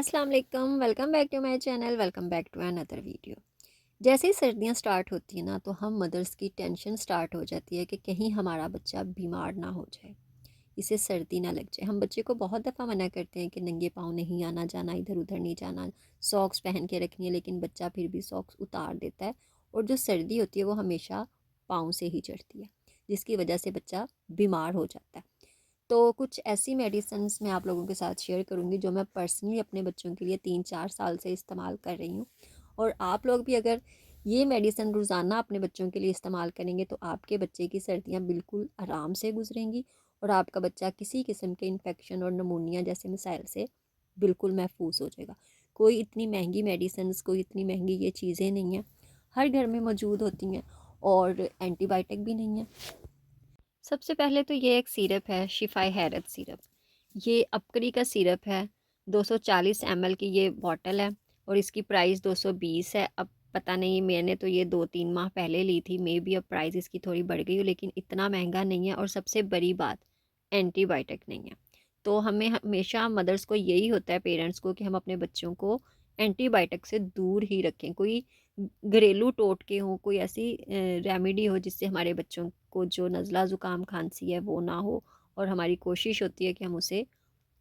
अस्सलाम वालेकुम, welcome back to my channel, welcome back to another video. जैसे ही सर्दियां स्टार्ट होती हैं ना, तो हम मदर्स की टेंशन स्टार्ट हो जाती है कि कहीं हमारा बच्चा बीमार ना हो जाए, इसे सर्दी ना लग जाए। हम बच्चे को बहुत दफ़ा मना करते हैं कि नंगे पाँव नहीं आना जाना, इधर उधर नहीं जाना, सॉक्स पहन के रखनी है, लेकिन बच्चा फिर भी सॉक्स उतार देता है। और जो सर्दी होती है वो हमेशा पाँव से ही चढ़ती है, जिसकी वजह से बच्चा बीमार हो जाता है। तो कुछ ऐसी मेडिसिन्स मैं आप लोगों के साथ शेयर करूँगी जो मैं पर्सनली अपने बच्चों के लिए 3-4 साल से इस्तेमाल कर रही हूँ। और आप लोग भी अगर ये मेडिसिन रोज़ाना अपने बच्चों के लिए इस्तेमाल करेंगे तो आपके बच्चे की सर्दियाँ बिल्कुल आराम से गुजरेंगी और आपका बच्चा किसी किस्म के इन्फेक्शन और नमूनिया जैसे मसाइल से बिल्कुल महफूज हो जाएगा। कोई इतनी महंगी मेडिसिन्स, कोई इतनी महंगी ये चीज़ें नहीं हैं, हर घर में मौजूद होती हैं और एंटीबायोटिक भी नहीं है। सबसे पहले तो ये एक सिरप है, शिफाई हैरत सिरप। ये अपकरी का सिरप है, 240 ml की ये बॉटल है और इसकी प्राइस 220 है। अब पता नहीं, मैंने तो ये 2-3 माह पहले ली थी, मे बी अब प्राइस इसकी थोड़ी बढ़ गई हो, लेकिन इतना महंगा नहीं है। और सबसे बड़ी बात, एंटीबायोटिक नहीं है। तो हमें हमेशा मदर्स को यही होता है, पेरेंट्स को, कि हम अपने बच्चों को एंटीबायोटिक से दूर ही रखें। कोई घरेलू टोटके हों, कोई ऐसी रेमेडी हो जिससे हमारे बच्चों को जो नज़ला ज़ुकाम खांसी है वो ना हो। और हमारी कोशिश होती है कि हम उसे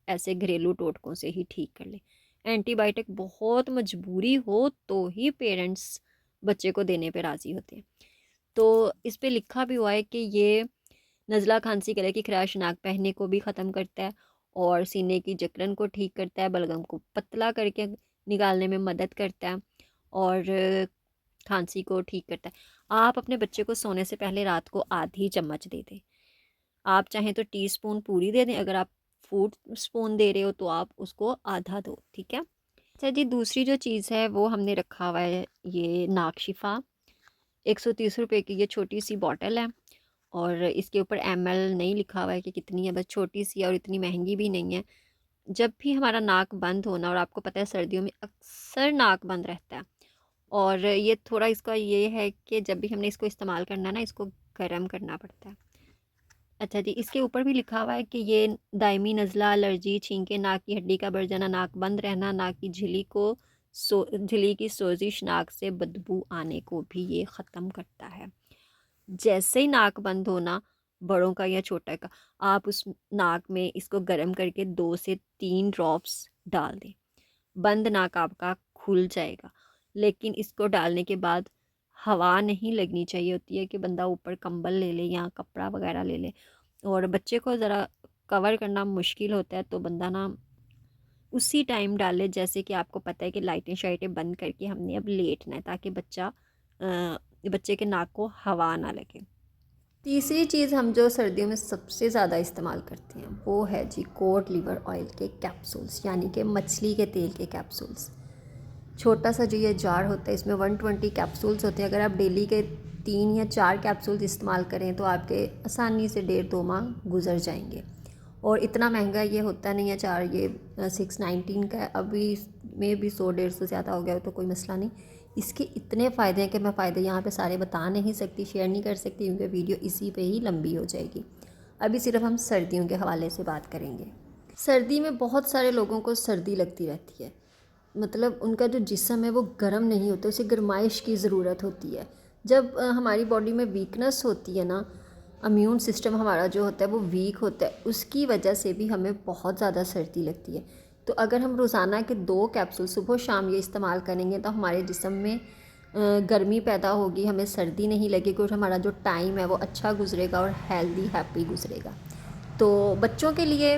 ऐसे घरेलू टोटकों से ही ठीक कर लें। एंटीबायोटिक बहुत मजबूरी हो तो ही पेरेंट्स बच्चे को देने पे राज़ी होते हैं। तो इस पे लिखा भी हुआ है कि ये नज़ला खांसी, गले की खराश, नाक बहने को भी ख़त्म करता है और सीने की जकड़न को ठीक करता है, बलगम को पतला करके निकालने में मदद करता है और खांसी को ठीक करता है। आप अपने बच्चे को सोने से पहले रात को आधी चम्मच दे दें। आप चाहें तो टीस्पून पूरी दे दें, अगर आप फूड स्पून दे रहे हो तो आप उसको आधा दो, ठीक है। अच्छा जी, दूसरी जो चीज़ है वो हमने रखा हुआ है, ये नाक शिफा। 130 रुपये की ये छोटी सी बॉटल है और इसके ऊपर ml नहीं लिखा हुआ है कि कितनी है, बस छोटी सी है और इतनी महंगी भी नहीं है। जब भी हमारा नाक बंद होना, और आपको पता है सर्दियों में अक्सर नाक बंद रहता है, और ये थोड़ा इसका ये है कि जब भी हमने इसको इस्तेमाल करना है ना, इसको गर्म करना पड़ता है। अच्छा जी, इसके ऊपर भी लिखा हुआ है कि ये दायमी नज़ला, एलर्जी, छींके, नाक की हड्डी का बढ़ जाना, नाक बंद रहना, नाक की झिल्ली की सोजिश, नाक से बदबू आने को भी ये ख़त्म करता है। जैसे ही नाक बंद होना, बड़ों का या छोटा का, आप उस नाक में इसको गर्म करके 2 से 3 ड्रॉप्स डाल दें। बंद नाक आपका खुल जाएगा, लेकिन इसको डालने के बाद हवा नहीं लगनी चाहिए। होती है कि बंदा ऊपर कंबल ले ले या कपड़ा वगैरह ले ले, और बच्चे को ज़रा कवर करना मुश्किल होता है, तो बंदा ना उसी टाइम डाले जैसे कि आपको पता है कि लाइटें शाइटें बंद करके हमने अब लेटना है, ताकि बच्चे के नाक को हवा ना लगे। तीसरी चीज़ हम जो सर्दियों में सबसे ज़्यादा इस्तेमाल करते हैं वो है जी कोड लिवर ऑयल के कैप्सूल्स, यानी कि मछली के तेल के कैप्सूल्स। छोटा सा जो ये जार होता है, इसमें 120 कैप्सूल्स होते हैं। अगर आप डेली के 3 या 4 कैप्सूल्स इस्तेमाल करें तो आपके आसानी से 1.5-2 माह गुजर जाएंगे। और इतना महंगा ये होता नहीं है, चार ये 619 का है। अभी में भी 100-150 ज़्यादा हो गया हो तो कोई मसला नहीं। इसके इतने फ़ायदे हैं कि मैं फ़ायदे यहाँ पे सारे बता नहीं सकती, शेयर नहीं कर सकती, क्योंकि वीडियो इसी पे ही लंबी हो जाएगी। अभी सिर्फ हम सर्दियों के हवाले से बात करेंगे। सर्दी में बहुत सारे लोगों को सर्दी लगती रहती है, मतलब उनका जो जिस्म है वो गर्म नहीं होता, उसे गर्माइश की ज़रूरत होती है। जब हमारी बॉडी में वीकनेस होती है ना, इम्यून सिस्टम हमारा जो होता है वो वीक होता है, उसकी वजह से भी हमें बहुत ज़्यादा सर्दी लगती है। तो अगर हम रोज़ाना के 2 कैप्सूल सुबह शाम ये इस्तेमाल करेंगे तो हमारे जिस्म में गर्मी पैदा होगी, हमें सर्दी नहीं लगेगी और हमारा जो टाइम है वो अच्छा गुजरेगा और हेल्दी हैप्पी गुजरेगा। तो बच्चों के लिए,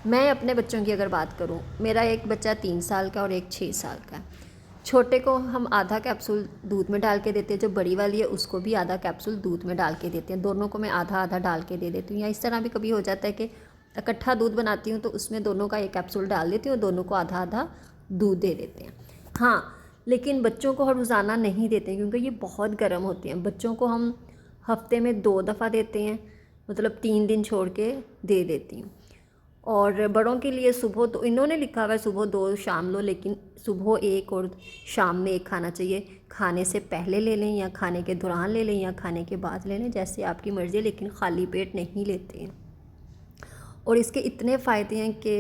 मैं अपने बच्चों की अगर बात करूं, मेरा एक बच्चा 3 साल का और एक 6 साल का है। छोटे को हम आधा कैप्सूल दूध में डाल के देते हैं, जो बड़ी वाली है उसको भी आधा कैप्सूल दूध में डाल के देते हैं। दोनों को मैं आधा आधा डाल के दे देती हूँ, या इस तरह भी कभी हो जाता है कि इकट्ठा दूध बनाती हूँ तो उसमें दोनों का एक कैप्सूल डाल देती हूँ, दोनों को आधा आधा दूध दे देते हैं। हाँ, लेकिन बच्चों को हर रोज़ाना नहीं देते हैं क्योंकि ये बहुत गर्म होते हैं। बच्चों को हम हफ्ते में 2 दफ़ा देते हैं, मतलब 3 दिन छोड़ के दे देती हूँ। और बड़ों के लिए सुबह, तो इन्होंने लिखा हुआ है सुबह 2 शाम लो, लेकिन सुबह 1 और शाम में 1 खाना चाहिए। खाने से पहले ले लें या खाने के दौरान ले लें या खाने के बाद ले लें, जैसे आपकी मर्ज़ी है, लेकिन खाली पेट नहीं लेते हैं। और इसके इतने फ़ायदे हैं कि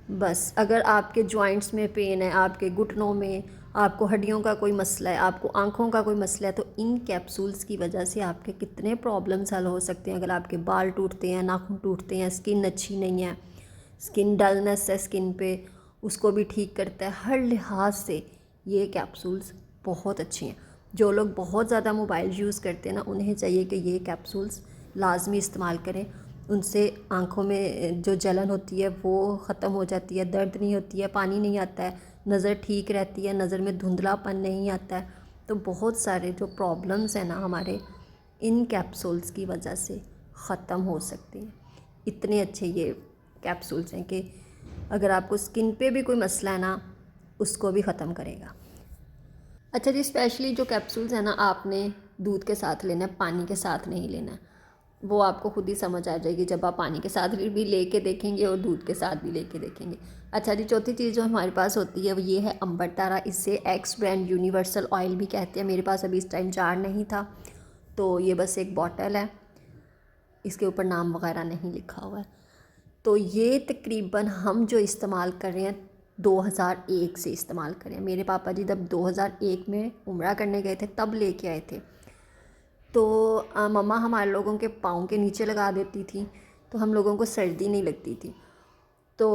बस अगर आपके जॉइंट्स में पेन है, आपके घुटनों में, आपको हड्डियों का कोई मसला है, आपको आँखों का कोई मसला है, तो इन कैप्सूल्स की वजह से आपके कितने प्रॉब्लम्स हल हो सकते हैं। अगर आपके बाल टूटते हैं, नाखून टूटते हैं, स्किन अच्छी नहीं है, स्किन डलनेस है स्किन पे, उसको भी ठीक करता है। हर लिहाज से ये कैप्सूल्स बहुत अच्छी हैं। जो लोग बहुत ज़्यादा मोबाइल यूज़ करते हैं ना, उन्हें चाहिए कि ये कैप्सूल्स लाजमी इस्तेमाल करें। उनसे आँखों में जो जलन होती है वो ख़त्म हो जाती है, दर्द नहीं होती है, पानी नहीं आता है, नज़र ठीक रहती है, नज़र में धुंधलापन नहीं आता है। तो बहुत सारे जो प्रॉब्लम्स हैं ना हमारे, इन कैप्सूल्स की वजह से ख़त्म हो सकते हैं। इतने अच्छे ये कैप्सूल्स हैं कि अगर आपको स्किन पे भी कोई मसला है ना, उसको भी ख़त्म करेगा। अच्छा जी, स्पेशली जो कैप्सूल्स हैं ना, आपने दूध के साथ लेना है, पानी के साथ नहीं लेना है। वो आपको खुद ही समझ आ जाएगी जब आप पानी के साथ भी लेके देखेंगे और दूध के साथ भी लेके देखेंगे। अच्छा जी, चौथी चीज़ जो हमारे पास होती है वो ये है अम्बरतारा। इसे एक्स ब्रांड यूनिवर्सल ऑयल भी कहते हैं। मेरे पास अभी इस टाइम जार नहीं था, तो ये बस एक बॉटल है, इसके ऊपर नाम वगैरह नहीं लिखा हुआ है। तो ये तकरीबन हम जो इस्तेमाल कर रहे हैं 2001 से इस्तेमाल कर रहे हैं। मेरे पापा जी जब 2001 में उम्रा करने गए थे तब लेके आए थे। तो मम्मा हमारे लोगों के पाँव के नीचे लगा देती थी, तो हम लोगों को सर्दी नहीं लगती थी। तो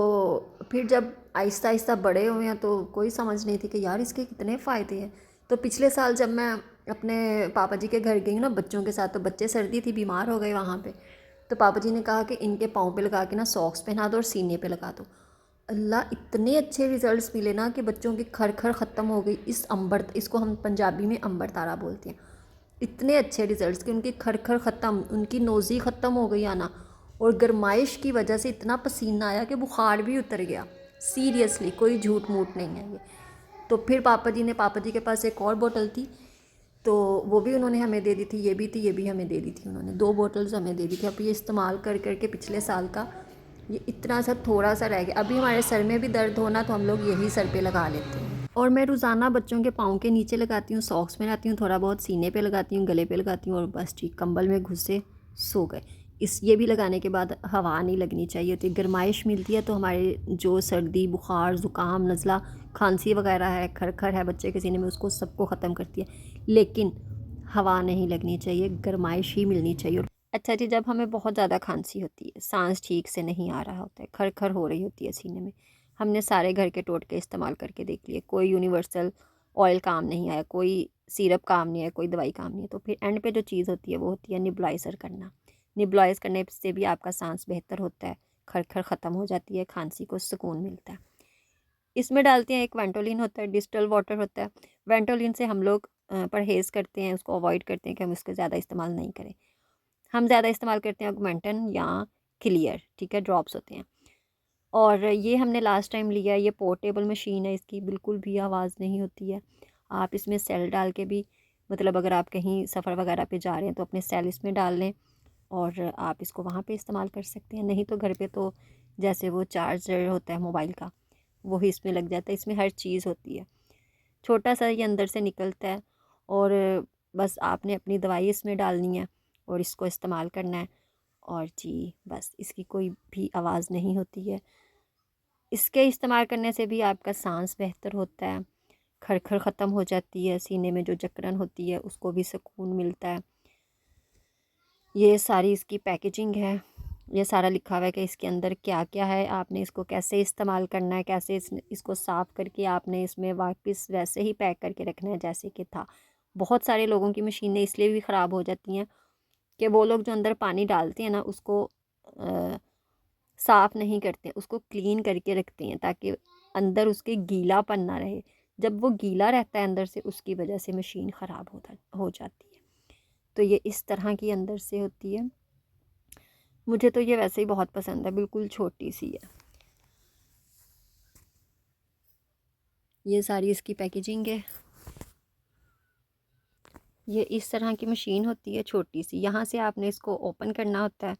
फिर जब आहिस्ता आहिस्ता बड़े हुए हैं तो कोई समझ नहीं थी कि यार इसके कितने फ़ायदे हैं। तो पिछले साल जब मैं अपने पापा जी के घर गई ना बच्चों के साथ, तो बच्चे सर्दी थी, बीमार हो गए वहाँ पे। तो पापा जी ने कहा कि इनके पाँव पे लगा के ना सॉक्स पहना दो और सीने पे लगा दो। अल्लाह, इतने अच्छे रिज़ल्ट्स मिले ना कि बच्चों की खर ख़त्म हो गई। इसको हम पंजाबी में अंबर तारा बोलते हैं। इतने अच्छे रिज़ल्ट्स कि उनकी खर ख़त्म, उनकी नोज़ी ख़त्म हो गई आना, और गर्माइश की वजह से इतना पसीना आया कि बुखार भी उतर गया। सीरियसली, कोई झूठ मूठ नहीं है ये। तो फिर पापा जी के पास एक और बोतल थी, तो वो भी उन्होंने हमें दे दी थी, ये भी थी, ये भी हमें दे दी थी उन्होंने। 2 बॉटल्स हमें दे दी थी। अब ये इस्तेमाल कर कर के पिछले साल का ये इतना सा थोड़ा सा रह गया। अभी हमारे सर में भी दर्द होना तो हम लोग यही सर पे लगा लेते हैं। और मैं रोज़ाना बच्चों के पाँव के नीचे लगाती हूँ, सॉक्स में लगाती हूँ, थोड़ा बहुत सीने पे लगाती हूँ, गले पे लगाती हूँ, और बस ठीक कंबल में घुसे सो गए। ये भी लगाने के बाद हवा नहीं लगनी चाहिए होती, गर्माइश मिलती है तो हमारे जो सर्दी, बुखार, ज़ुकाम, नज़ला, खांसी वगैरह है, खर है बच्चे के सीने में, उसको सबको ख़त्म करती है। लेकिन हवा नहीं लगनी चाहिए, गर्माइश ही मिलनी चाहिए। अच्छा जी, जब हमें बहुत ज़्यादा खांसी होती है, सांस ठीक से नहीं आ रहा होता है, खर हो रही होती है सीने में, हमने सारे घर के टोटके इस्तेमाल करके देख लिए, कोई यूनिवर्सल ऑयल काम नहीं आया, कोई सिरप काम नहीं आया, कोई दवाई काम नहीं है, तो फिर एंड पे जो चीज़ होती है वो होती है निबुलाइज़र करना। निबुलाइज़ करने से भी आपका सांस बेहतर होता है, खर ख़त्म हो जाती है, खांसी को सुकून मिलता है। इसमें डालते हैं, एक वेंटोलिन होता है, डिस्टिल वाटर होता है। वेंटोलिन से हम लोग परहेज़ करते हैं, उसको अवॉइड करते हैं कि हम इसको ज़्यादा इस्तेमाल नहीं करें। हम ज़्यादा इस्तेमाल करते हैं ऑगमेंटन या क्लियर, ठीक है, ड्रॉप्स होते हैं। और ये हमने लास्ट टाइम लिया है, ये पोर्टेबल मशीन है, इसकी बिल्कुल भी आवाज़ नहीं होती है। आप इसमें सेल डाल के भी, मतलब अगर आप कहीं सफ़र वगैरह पे जा रहे हैं तो अपने सेल इसमें डाल लें और आप इसको वहाँ पे इस्तेमाल कर सकते हैं। नहीं तो घर पे तो जैसे वो चार्जर होता है मोबाइल का, वही इसमें लग जाता है। इसमें हर चीज़ होती है, छोटा सा ये अंदर से निकलता है, और बस आपने अपनी दवाई इसमें डालनी है और इसको इस्तेमाल करना है। और जी बस, इसकी कोई भी आवाज़ नहीं होती है। इसके इस्तेमाल करने से भी आपका सांस बेहतर होता है, खर ख़त्म हो जाती है, सीने में जो जकड़न होती है उसको भी सुकून मिलता है। ये सारी इसकी पैकेजिंग है, ये सारा लिखा हुआ है कि इसके अंदर क्या क्या है, आपने इसको कैसे इस्तेमाल करना है, कैसे इसको साफ़ करके आपने इसमें वापस वैसे ही पैक करके रखना है जैसे कि था। बहुत सारे लोगों की मशीनें इसलिए भी ख़राब हो जाती हैं कि वो लोग जो अंदर पानी डालते हैं ना, उसको साफ़ नहीं करते, उसको क्लीन करके रखते हैं ताकि अंदर उसके गीलापन ना रहे। जब वो गीला रहता है अंदर से, उसकी वजह से मशीन ख़राब हो जाती है। तो ये इस तरह की अंदर से होती है। मुझे तो ये वैसे ही बहुत पसंद है, बिल्कुल छोटी सी है। ये सारी इसकी पैकेजिंग है। ये इस तरह की मशीन होती है छोटी सी, यहाँ से आपने इसको ओपन करना होता है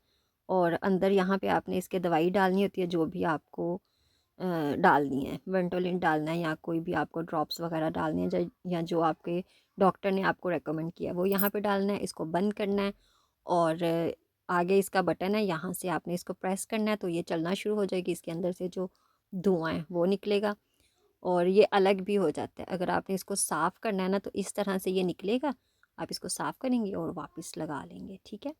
और अंदर यहाँ पे आपने इसके दवाई डालनी होती है, जो भी आपको डालनी है। वेंटोलिन डालना है या कोई भी आपको ड्रॉप्स वगैरह डालने हैं, या जो आपके डॉक्टर ने आपको रेकमेंड किया वो यहाँ पे डालना है। इसको बंद करना है और आगे इसका बटन है, यहाँ से आपने इसको प्रेस करना है तो ये चलना शुरू हो जाएगी। इसके अंदर से जो धुआं है वो निकलेगा और ये अलग भी हो जाता है। अगर आपने इसको साफ़ करना है ना तो इस तरह से ये निकलेगा, आप इसको साफ़ करेंगे और वापस लगा लेंगे, ठीक है।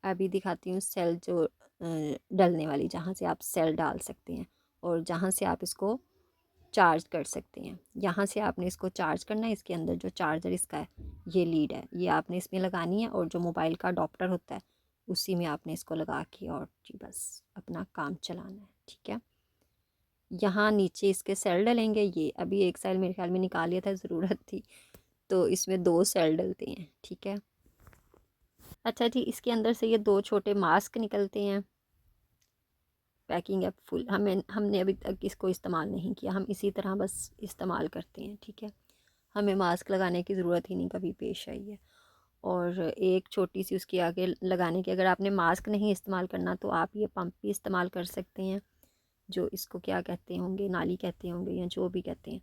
अभी दिखाती हूँ सेल जो डलने वाली, जहाँ से आप सेल डाल सकते हैं और जहाँ से आप इसको चार्ज कर सकते हैं। यहाँ से आपने इसको चार्ज करना है, इसके अंदर जो चार्जर इसका है, ये लीड है, ये आपने इसमें लगानी है और जो मोबाइल का अडॉप्टर होता है उसी में आपने इसको लगा के और जी बस अपना काम चलाना है, ठीक है। यहाँ नीचे इसके सेल डलेंगे, ये अभी एक सेल मेरे ख्याल में निकाल लिया था, ज़रूरत थी, तो इसमें 2 सेल डलते हैं, ठीक है। अच्छा जी, इसके अंदर से ये 2 छोटे मास्क निकलते हैं। पैकिंग है फुल, हमने अभी तक इसको इस्तेमाल नहीं किया, हम इसी तरह बस इस्तेमाल करते हैं, ठीक है। हमें मास्क लगाने की ज़रूरत ही नहीं कभी पेश आई है। और एक छोटी सी उसकी आगे लगाने की, अगर आपने मास्क नहीं इस्तेमाल करना तो आप ये पंप भी इस्तेमाल कर सकते हैं, जो इसको क्या कहते होंगे, नाली कहते होंगे या जो भी कहते हैं,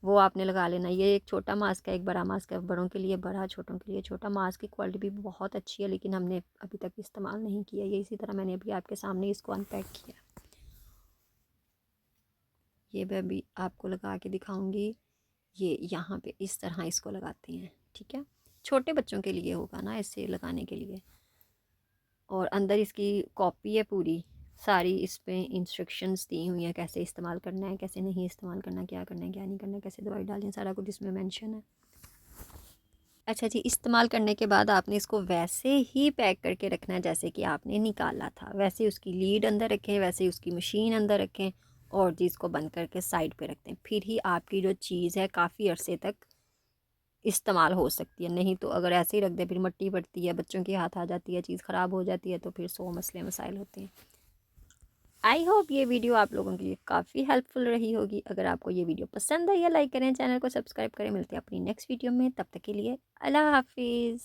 वो आपने लगा लेना। ये एक छोटा मास्क है, एक बड़ा मास्क है, बड़ों के लिए बड़ा, छोटों के लिए छोटा। मास्क की क्वालिटी भी बहुत अच्छी है लेकिन हमने अभी तक इस्तेमाल नहीं किया ये, इसी तरह मैंने अभी आपके सामने इसको अनपैक किया। ये मैं अभी आपको लगा के दिखाऊंगी। ये यहाँ पे इस तरह इसको लगाते हैं, ठीक है। छोटे बच्चों के लिए होगा ना ऐसे लगाने के लिए। और अंदर इसकी कॉपी है पूरी, सारी इस पे इंस्ट्रक्शंस दी हुई हैं, कैसे इस्तेमाल करना है, कैसे नहीं इस्तेमाल करना, क्या करना है क्या नहीं करना, कैसे दवाई डालनी है, सारा कुछ इसमें मेंशन है। अच्छा जी, इस्तेमाल करने के बाद आपने इसको वैसे ही पैक करके रखना है जैसे कि आपने निकाला था, वैसे उसकी लीड अंदर रखें, वैसे उसकी मशीन अंदर रखें और जी इसको बंद करके साइड पे रखते हैं। फिर ही आपकी जो चीज़ है काफ़ी अरसे तक इस्तेमाल हो सकती है। नहीं तो अगर ऐसे ही रख दें फिर मट्टी पड़ती है, बच्चों के हाथ आ जाती है, चीज़ ख़राब हो जाती है, तो फिर 100 मसले मसाइल होते हैं। आई होप ये वीडियो आप लोगों के लिए काफ़ी हेल्पफुल रही होगी। अगर आपको ये वीडियो पसंद आई है लाइक करें, चैनल को सब्सक्राइब करें। मिलते हैं अपनी नेक्स्ट वीडियो में, तब तक के लिए अल्लाह हाफिज़।